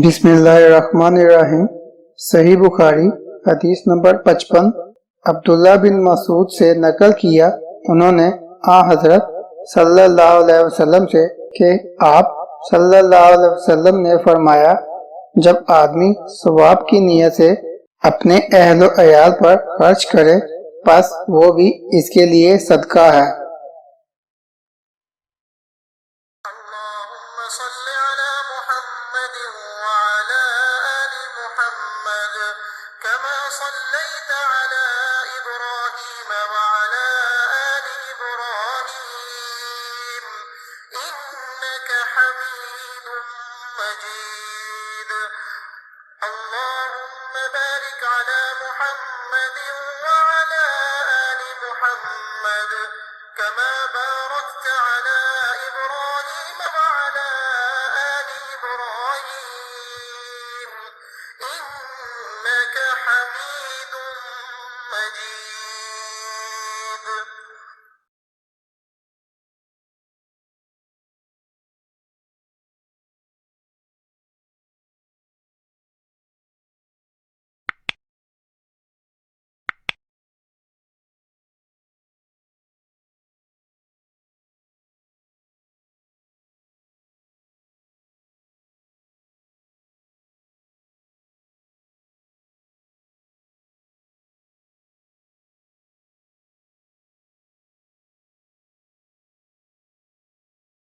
बिस्मिल्लाहिर्रहमानिर्रहीम। सही बुखारी हदीस नंबर 55। अब्दुल्ला बिन मसूद से नकल किया, उन्होंने हजरत सल्लल्लाहु अलैहि वसल्लम से कि आप सल्लल्लाहु अलैहि वसल्लम ने फरमाया, जब आदमी सवाब की नीयत से अपने अहल व अयाल पर खर्च करे, बस वो भी इसके लिए सदका है। كما صليت على إبراهيم وعلى آل إبراهيم إنك حميد مجيد اللهم بارك على محمد وعلى آل محمد كما باركت على إبراهيم وعلى